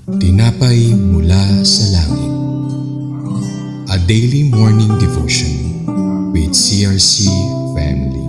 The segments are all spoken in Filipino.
Tinapay mula sa langit. A daily morning devotion with CRC Family.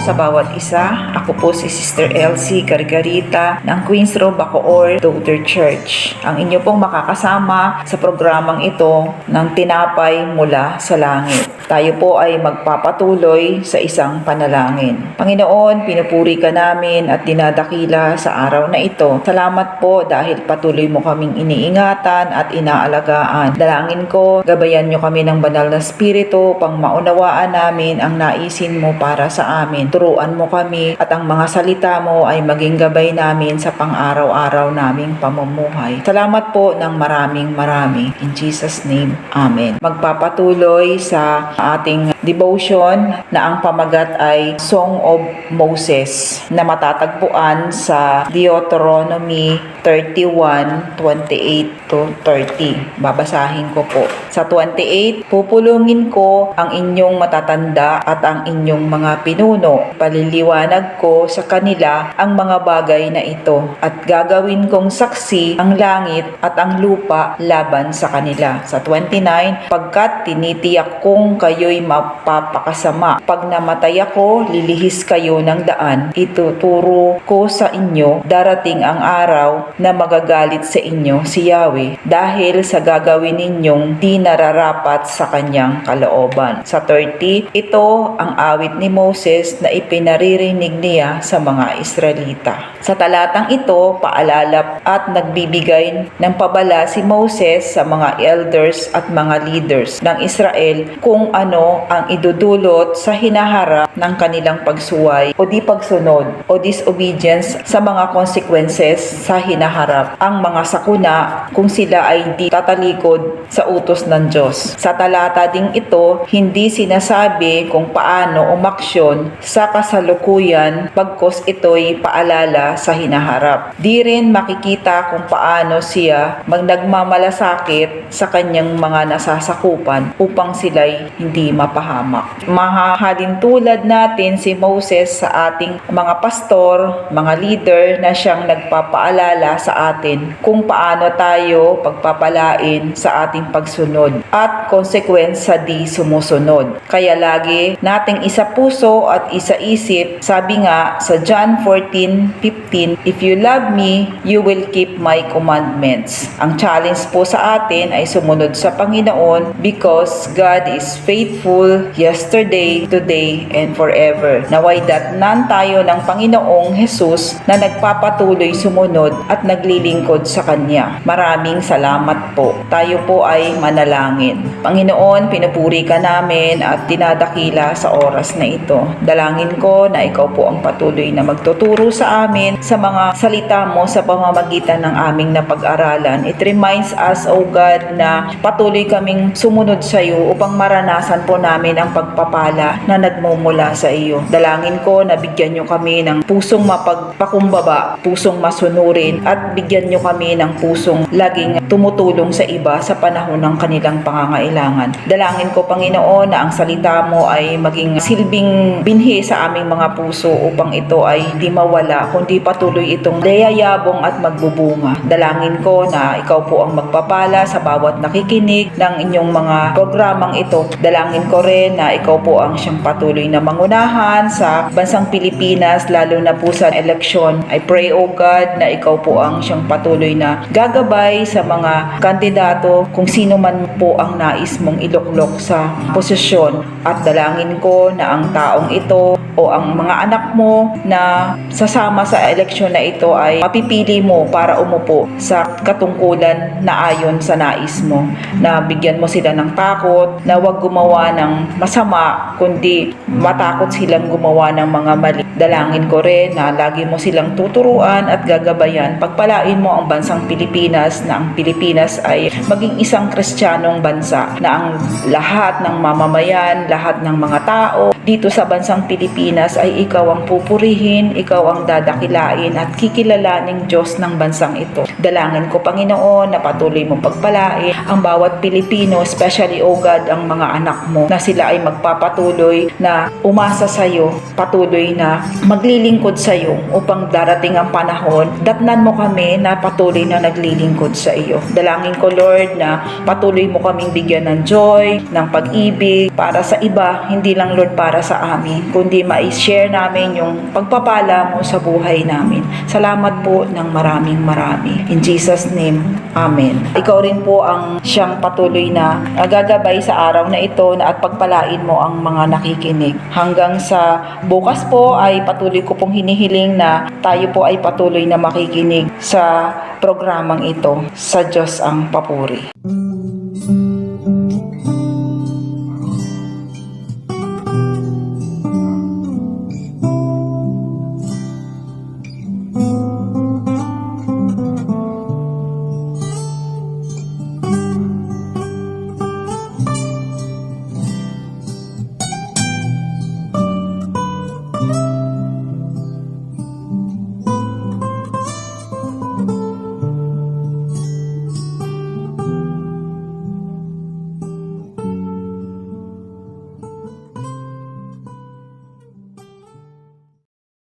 Sa bawat isa, ako po si Sister Elsie Gargarita ng Queens Row, Bacoor, Daughter Church. Ang inyo pong makakasama sa programang ito ng Tinapay mula sa Langit. Tayo po ay magpapatuloy sa isang panalangin. Panginoon, pinupuri ka namin at dinadakila sa araw na ito. Salamat po dahil patuloy mo kaming iniingatan at inaalagaan. Dalangin ko, gabayan nyo kami ng banal na spirito pang maunawaan namin ang naisin mo para sa amin. Turuan mo kami at ang mga salita mo ay maging gabay namin sa pang-araw-araw naming pamumuhay. Salamat po ng marami. In Jesus' name, Amen. Magpapatuloy sa ating devotion na ang pamagat ay Song of Moses na matatagpuan sa Deuteronomy 31:28 to 30. Babasahin ko po. Sa 28, pupulungin ko ang inyong matatanda at ang inyong mga pinuno. Paliliwanag ko sa kanila ang mga bagay na ito at gagawin kong saksi ang langit at ang lupa laban sa kanila. Sa 29, pagkat tinitiyak kong kayo'y mapapakasama. Pag namatay ako, lilihis kayo ng daan. Ituturo ko sa inyo, darating ang araw na magagalit sa inyo si Yahweh dahil sa gagawin ninyong di nararapat sa kanyang kalooban. Sa 30, ito ang awit ni Moses na ipinaririnig niya sa mga Israelita. Sa talatang ito, paalala at nagbibigay ng pabala si Moses sa mga elders at mga leaders ng Israel kung ano ang idudulot sa hinaharap ng kanilang pagsuway o di pagsunod o disobedience sa mga consequences sa hinaharap. Ang mga sakuna kung sila ay di tatalikod sa utos ng Diyos. Sa talata ding ito, hindi sinasabi kung paano umaksyon sa kasalukuyan pagkos ito'y paalala sa hinaharap. Di rin makikita kung paano siya nagmamalasakit sa kanyang mga nasasakupan upang sila'y hindi mapahamak. Mahahalin tulad natin si Moses sa ating mga pastor, mga leader na siyang nagpapaalala sa atin kung paano tayo pagpapalain sa ating pagsunod at konsekwens sa di sumusunod. Kaya lagi nating isa puso at isa isip. Sabi nga sa John 14:15, if you love me, you will keep my commandments. Ang challenge po sa atin ay sumunod sa Panginoon because God is faithful yesterday, today, and forever. Naway datnan tayo ng Panginoong Jesus na nagpapatuloy sumunod at naglilingkod sa Kanya. Maraming salamat po. Tayo po ay manalangin. Panginoon, pinupuri ka namin at dinadakila sa oras na ito. Dalangin ko na ikaw po ang patuloy na magtuturo sa amin sa mga salita mo sa pamamagitan ng aming napag-aralan. It reminds us, O God, na patuloy kaming sumunod sa iyo upang maranasan po namin ang pagpapala na nagmumula sa iyo. Dalangin ko na bigyan niyo kami ng pusong mapagpakumbaba, pusong masunurin at bigyan niyo kami ng pusong laging tumutulong sa iba sa panahon ng kanilang pangangailangan. Dalangin ko, Panginoon, na ang salita mo ay maging silbing binhi sa aming mga puso upang ito ay di mawala, kundi patuloy itong layayabong at magbubunga. Dalangin ko na ikaw po ang magpapala sa bawat nakikinig ng inyong mga programang ito. Dalangin ko rin na ikaw po ang siyang patuloy na mangunahan sa bansang Pilipinas, lalo na po sa eleksyon. I pray, O God, na ikaw po ang siyang patuloy na gagabay sa mga kandidato kung sino man po ang nais mong iluklok sa posisyon. At dalangin ko na ang taong ito o ang mga anak mo na sasama sa eleksyon na ito ay mapipili mo para umupo sa katungkulan na ayon sa nais mo, na bigyan mo sila ng takot, na huwag gumawa ng masama, kundi matakot silang gumawa ng mga mali. Dalangin ko rin na lagi mo silang tuturuan at gagabayan. Pagpalain mo ang bansang Pilipinas, na ang Pilipinas ay maging isang Kristiyanong bansa, na ang lahat ng mamamayan, lahat ng mga tao dito sa bansang Pilipinas Pilipinas ay ikaw ang pupurihin, ikaw ang dadakilain at kikilalaning Diyos ng bansang ito. Dalangin ko, Panginoon, na patuloy mong pagpalain ang bawat Pilipino, especially, O God, ang mga anak mo, na sila ay magpapatuloy na umasa sa iyo, patuloy na maglilingkod sa iyo upang darating ang panahon, datnan mo kami na patuloy na naglilingkod sa iyo. Dalangin ko, Lord, na patuloy mo kaming bigyan ng joy, ng pag-ibig para sa iba, hindi lang, Lord, para sa amin, kundi ma-share namin yung pagpapala mo sa buhay namin. Salamat po ng maraming marami. In Jesus' name, Amen. Ikaw rin po ang siyang patuloy na gagabay sa araw na ito na at pagpalain mo ang mga nakikinig. Hanggang sa bukas po ay patuloy ko pong hinihiling na tayo po ay patuloy na makikinig sa programang ito. Sa Diyos ang papuri.